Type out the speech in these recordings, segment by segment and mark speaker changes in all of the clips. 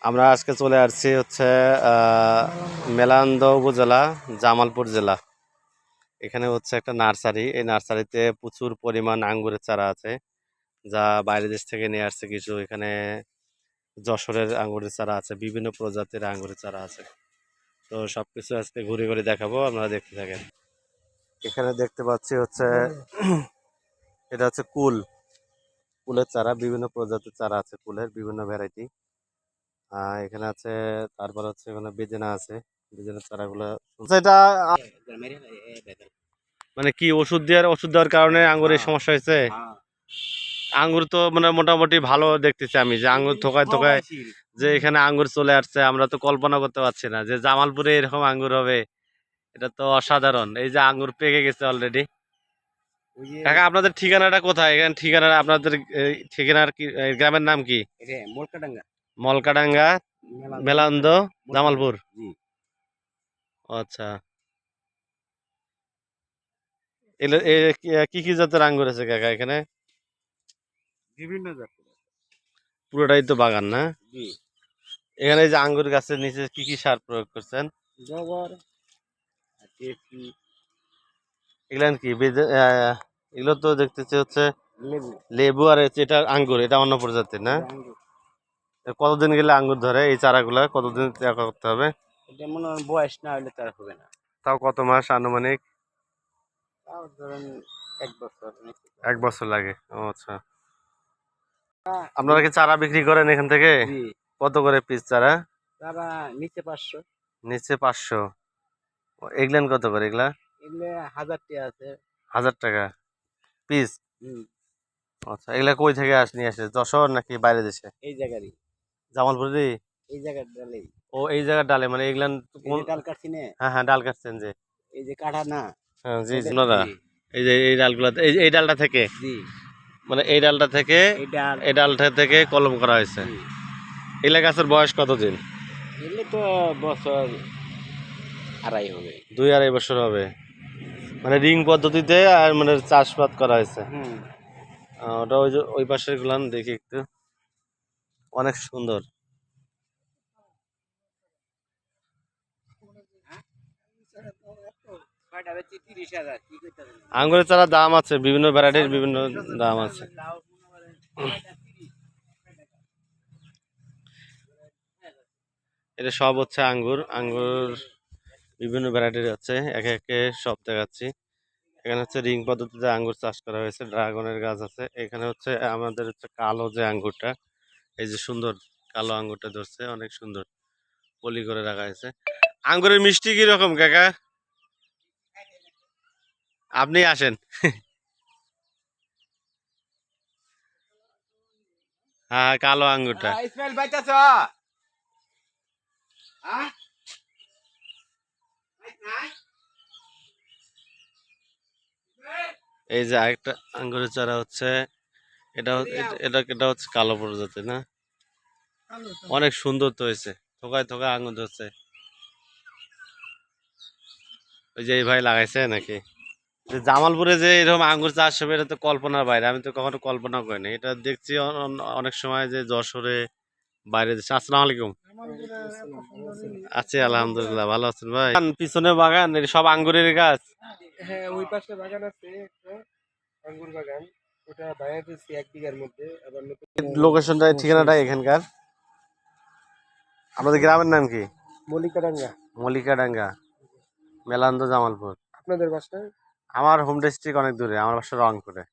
Speaker 1: আমরা আজকে চলে আসছি হচ্ছে মেলান্দ উপজেলা, জামালপুর জেলা। এখানে হচ্ছে একটা নার্সারি। এই নার্সারিতে প্রচুর পরিমাণ আঙ্গুরের চারা আছে, যা বাইরের দেশ থেকে নিয়ে আসছে কিছু। এখানে যশোরের আঙ্গুরের চারা আছে, বিভিন্ন প্রজাতির আঙ্গুরের চারা আছে। তো সবকিছু আজকে ঘুরে ঘুরে দেখাবো, আপনারা দেখতে থাকেন। এখানে দেখতে পাচ্ছি হচ্ছে এটা হচ্ছে কুলের চারা, বিভিন্ন প্রজাতির চারা আছে, কুলের বিভিন্ন ভ্যারাইটি এখানে আছে। তারপর হচ্ছে এখানে বেদেনা আছে, বেদেনার চারাগুলো। আচ্ছা, এটা মানে কি ওষুধ দেওয়ার কারণে আঙ্গুরের সমস্যা হয়েছে? আঙ্গুর তো মানে মোটামুটি ভালো দেখতেছি আমি, যে আঙ্গুর থোকায় থোকায় যে এখানে আঙ্গুর চলে আসছে, আমরা তো কল্পনা করতে পারছি না যে জামালপুরে এরকম আঙ্গুর হবে। এটা তো অসাধারণ। এই যে আঙ্গুর পেকে গেছে অলরেডি। কাকা, আপনাদের ঠিকানাটা কোথায়? এখানে ঠিকানা আপনাদের ঠিকানার কি, গ্রামের নাম কি? মলকাডাঙ্গা, মেলান্দ, জামালপুর। আচ্ছা, কি কি জাতের আঙ্গুর আছে কাকা এখানে?
Speaker 2: বিভিন্ন জাতের।
Speaker 1: পুরোটাই তো বাগান না? এখানে এই যে আঙ্গুর গাছের নিচে কি কি সার প্রয়োগ করছেন?
Speaker 2: গোবর, দেশি,
Speaker 1: এগুলো কি এগুলো তো দেখতেছি হচ্ছে
Speaker 2: লেবু।
Speaker 1: লেবু, আর হচ্ছে এটা আঙ্গুর, এটা অন্য প্রজাতির না? কতদিন গেলে আঙ্গুর ধরে এই চারাগুলা? কতদিন করতে হবে?
Speaker 2: এটা মনে হয় বয়স না হলে তার হবে না।
Speaker 1: তাও কত মাস আনুমানিক?
Speaker 2: তাও ধরেন 1 বছর।
Speaker 1: 1 বছর লাগে। ও আচ্ছা। আপনারা কি চারা বিক্রি করেন এখান থেকে?
Speaker 2: জি।
Speaker 1: কত করে পিস চারা?
Speaker 2: তারা নিচে 500।
Speaker 1: নিচে 500। এগুলেন কত করে এগুলা?
Speaker 2: এগুলো 1000 টাকা আছে।
Speaker 1: 1000 টাকা পিস?
Speaker 2: হুম।
Speaker 1: আচ্ছা, এগুলা কই থেকে নিয়ে আসে? যশোর নাকি বাইরে দেশে?
Speaker 2: এই জায়গারই,
Speaker 1: জামালপুরি?
Speaker 2: এই জায়গার ডালেই।
Speaker 1: ও, এই জায়গার ডালে মানে এগুলান
Speaker 2: এই যে ডাল কাটছি না,
Speaker 1: হ্যাঁ হ্যাঁ, ডাল কাটছেন যে।
Speaker 2: এই যে কাটা না।
Speaker 1: হ্যাঁ জি,
Speaker 2: ওটা-
Speaker 1: দাদা।
Speaker 2: জি,
Speaker 1: এই যে এই ডালগুলা, এই ডালটা থেকে,
Speaker 2: জি,
Speaker 1: মানে এই ডালটা থেকে,
Speaker 2: এই ডাল।
Speaker 1: এই ডালটা থেকে কলম করা হয়েছে।
Speaker 2: জি।
Speaker 1: এগুলা গাছের বয়স কতদিন?
Speaker 2: এগুলো তো বছর 2.5 হবে।
Speaker 1: 2-2.5 বছর হবে। মানে রিং পদ্ধতিতে আর মানে চাষবাদ করা হয়েছে।
Speaker 2: হুম।
Speaker 1: ওটা ওই যে ওই পাশের গুলান দেখি একটু, অনেক সুন্দর।
Speaker 2: কয়টা বেচছি? 30,000। কি করতে হবে?
Speaker 1: আঙ্গুরের চারা দাম আছে, বিভিন্ন ভ্যারাইটির বিভিন্ন দাম আছে। এটা সব হচ্ছে আঙ্গুর। আঙ্গুর বিভিন্ন ভ্যারাইটির আছে, একে একে সব দেখাচ্ছি। এখানে হচ্ছে রিং পদ্ধতিতে আঙ্গুর চাষ করা হয়েছে, ড্রাগনের গাছ আছে। এখানে হচ্ছে আমাদের হচ্ছে কালো যে আঙ্গুরটা, এই যে সুন্দর কালো আঙ্গুরটা ধরছে, অনেক সুন্দর পলি করে রাখা হয়েছে। আঙ্গুরের মিষ্টি কি রকম কাকা? আপনি আসেন। হ্যাঁ, কালো আঙ্গুরটা।
Speaker 2: ইসমাইল বাইতাছ? হ্যাঁ?
Speaker 1: এই যে আরেকটা আঙ্গুরের চারা হচ্ছে, এটা এটা এটা হচ্ছে কালো প্রজাতি না? অনেক সুন্দর তো হয়েছে, থোকায় থোকায় আঙ্গুর ধরছে। ওই যে এই ভাই লাগাইছে নাকি? যে জামালপুরে যে এরকম আঙ্গুর চাষ হবে, এটা তো কল্পনার বাইরে। আমি তো কখনো কল্পনা করিনি। এটা দেখছি অনেক সময় যে যশোরে, বাইরে দেশে। আসসালামু আলাইকুম। আছি আলহামদুলিল্লাহ, ভালো আছেন ভাই? পিছনে বাগান, এটা সব আঙ্গুরের গাছ?
Speaker 2: হ্যাঁ, ওই পাশে বাগান আছে একটা, আঙ্গুর বাগান। ওটা বাইরে দিচ্ছি 1 বিঘার মধ্যে। আবার নতুন
Speaker 1: লোকেশনটা, ঠিকানাটা এখানকার? আপনাদের গ্রামের নাম কি?
Speaker 2: মলিকাডাঙ্গা।
Speaker 1: মলিকাডাঙ্গা, মেলান্দ, জামালপুর।
Speaker 2: আপনাদের বাসায়?
Speaker 1: আমার হোম ডিস্ট্রিক্ট অনেক দূরে, আমার বাসা রংপুরে।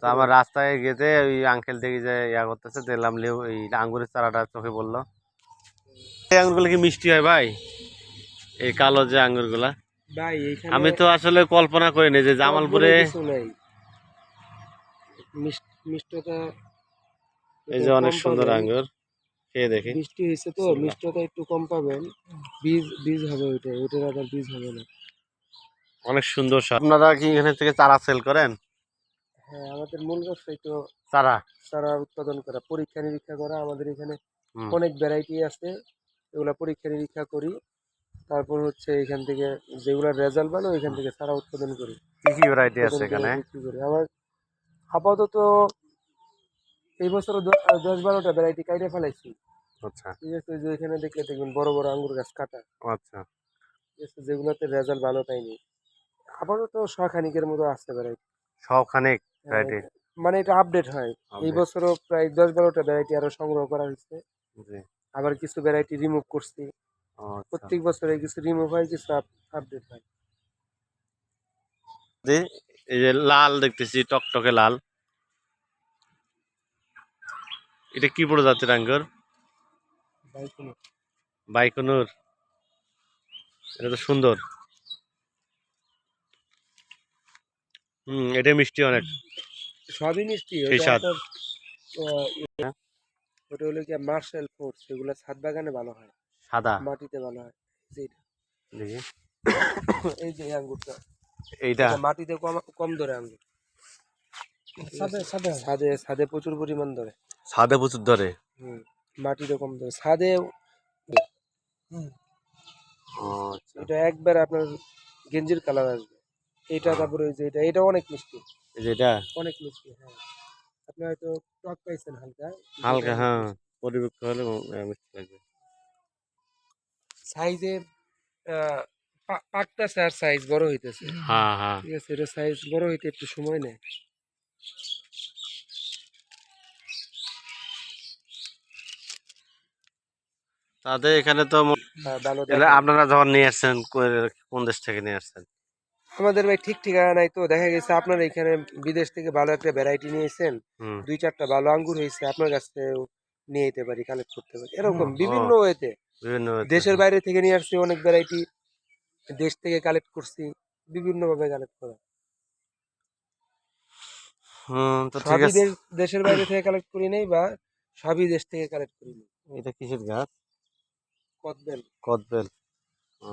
Speaker 1: তো আমার রাস্তায় গেতে ওই আঙ্কেল দেখি যে করতেছে, দেখলাম এই আঙ্গুরের চারাটা চোখে বললো। এই আঙ্গুরগুলো কি মিষ্টি হয় ভাই? এই কালো যে আঙ্গুরগুলা,
Speaker 2: ভাই এইখানে
Speaker 1: আমি তো আসলে কল্পনা করিনি যে জামালপুরে।
Speaker 2: কিছু নাই, মিষ্টতা
Speaker 1: এই যে অনেক
Speaker 2: কম
Speaker 1: সুন্দর
Speaker 2: পাবেন।
Speaker 1: আঙ্গুর, খেয়ে দেখি।
Speaker 2: বৃষ্টি হয়েছে তো, মিষ্টতা একটু কম পাবেন। বীজ হবে, ওইটার আবার বীজ হবে না।
Speaker 1: অনেক সুন্দর স্বাদ। আপনারা কি এখানে থেকে চারা সেল করেন?
Speaker 2: হ্যাঁ, আমাদের মূল ব্যবসায় তো
Speaker 1: চারা।
Speaker 2: চারা উৎপাদন করা, পরীক্ষা নিরীক্ষা করা। আমাদের এখানে
Speaker 1: হুম।
Speaker 2: অনেক ভ্যারাইটি আছে, এগুলা পরীক্ষা নিরীক্ষা করি। তারপর হচ্ছে এখান থেকে যেগুলা রেজাল্ট ভালো, এখান থেকে চারা উৎপাদন করি।
Speaker 1: কি কি ভ্যারাইটি আছে
Speaker 2: উৎপাদন করে
Speaker 1: এখানে?
Speaker 2: বিক্রি করি। আমার আপাতত এই বছর 10-12টা ভ্যারাইটি কাইটে ফেলাইছি।
Speaker 1: আচ্ছা
Speaker 2: ঠিক আছে, ওই যে এখানে দেখলে দেখবেন বড় বড় আঙ্গুর গাছ কাটা,
Speaker 1: আচ্ছা
Speaker 2: ঠিক আছে, যেগুলোতে রেজাল্ট ভালো পাইনি। আপাতত শখানিকের মতো আসতে পারে।
Speaker 1: সবখানেক
Speaker 2: হ্যাঁ,
Speaker 1: ভ্যারাইটি।
Speaker 2: মানে এটা আপডেট হয়। এই
Speaker 1: আপডেট।
Speaker 2: বছরও প্রায় 10-12টা ভ্যারাইটি আরো সংগ্রহ করা হয়েছে।
Speaker 1: জি।
Speaker 2: আবার কিছু ভ্যারাইটি রিমুভ করছি।
Speaker 1: ও আচ্ছা।
Speaker 2: প্রত্যেক বছরে কিছু রিমুভ হয়, কিছু আপডেট হয়।
Speaker 1: জি, এই যে লাল দেখতেছি টকটকে লাল, এটা কি প্রজাতির আঙ্গুর?
Speaker 2: বাইকুনো।
Speaker 1: বাইকনুর। এটা তো সুন্দর। এটা মিষ্টি অনেক।
Speaker 2: সবই মিষ্টি,
Speaker 1: সেই
Speaker 2: ওইটা
Speaker 1: স্বাদ।
Speaker 2: আপনার আহ,
Speaker 1: হ্যাঁ,
Speaker 2: ওটা হলো কি মার্শাল ফোর্স, এগুলো ছাদ বাগানে ভালো হয়,
Speaker 1: সাদা।
Speaker 2: মাটিতে ভালো হয়। যে এটা,
Speaker 1: দেখি
Speaker 2: এই যে এই আঙ্গুরটা,
Speaker 1: এইটা
Speaker 2: এটা মাটিতে কম কম ধরে আঙ্গুর, ছাদে ছাদে প্রচুর পরিমাণ ধরে।
Speaker 1: সাদা প্রচুর ধরে।
Speaker 2: হুম, মাটিতে কম ধরে, ছাদে। হুম,
Speaker 1: ও আচ্ছা।
Speaker 2: এটা একবার আপনার গেঞ্জির কালার আসবে। এটা
Speaker 1: ও,
Speaker 2: তারপরে ওই যে এটা অনেক মিষ্টি,
Speaker 1: এই যে এটা
Speaker 2: অনেক মিষ্টি। হ্যাঁ, আপনি হয়তো টক পাইছেন হালকা, কিন্তু এটা
Speaker 1: হালকা,
Speaker 2: অনেক
Speaker 1: হ্যাঁ,
Speaker 2: মিষ্টি।
Speaker 1: পরিপক্ক হলে মিষ্টি লাগবে।
Speaker 2: সাইজে পাকতেছে আর সাইজ বড় হইতেছে।
Speaker 1: হ্যাঁ হ্যাঁ।
Speaker 2: ঠিক আছে, এটা সাইজ বড় হইতে একটু সময় নেয়।
Speaker 1: তাদের এখানে তো
Speaker 2: ভালো
Speaker 1: এলে
Speaker 2: দেখেন।
Speaker 1: আপনারা যখন নিয়ে আসছেন কোন দেশ থেকে নিয়ে আসছেন?
Speaker 2: আমাদের ভাই ঠিক ঠিকানা নাই তো, দেখা গেছে আপনার এখানে বিদেশ থেকে ভালো একটা ভ্যারাইটি নিয়েছেন,
Speaker 1: হুম।
Speaker 2: 2-4টা ভালো আঙ্গুর হয়েছে, আপনার কাছ থেকে নিয়ে যেতে পারি, কালেক্ট করতে পারি, এরকম
Speaker 1: ও,
Speaker 2: বিভিন্ন ওয়েতে।
Speaker 1: বিভিন্ন
Speaker 2: দেশের বাইরে থেকে নিয়ে আসছি অনেক ভ্যারাইটি, দেশ থেকে কালেক্ট করছি, বিভিন্ন ভাবে কালেক্ট করা।
Speaker 1: তো ঠিক
Speaker 2: সবই
Speaker 1: আছে।
Speaker 2: দেশের বাইরে থেকে কালেক্ট করি নাই, বা সবই দেশ থেকে কালেক্ট করি নাই।
Speaker 1: এটা কিসের গাছ?
Speaker 2: কদবেল।
Speaker 1: কদবেল। ও,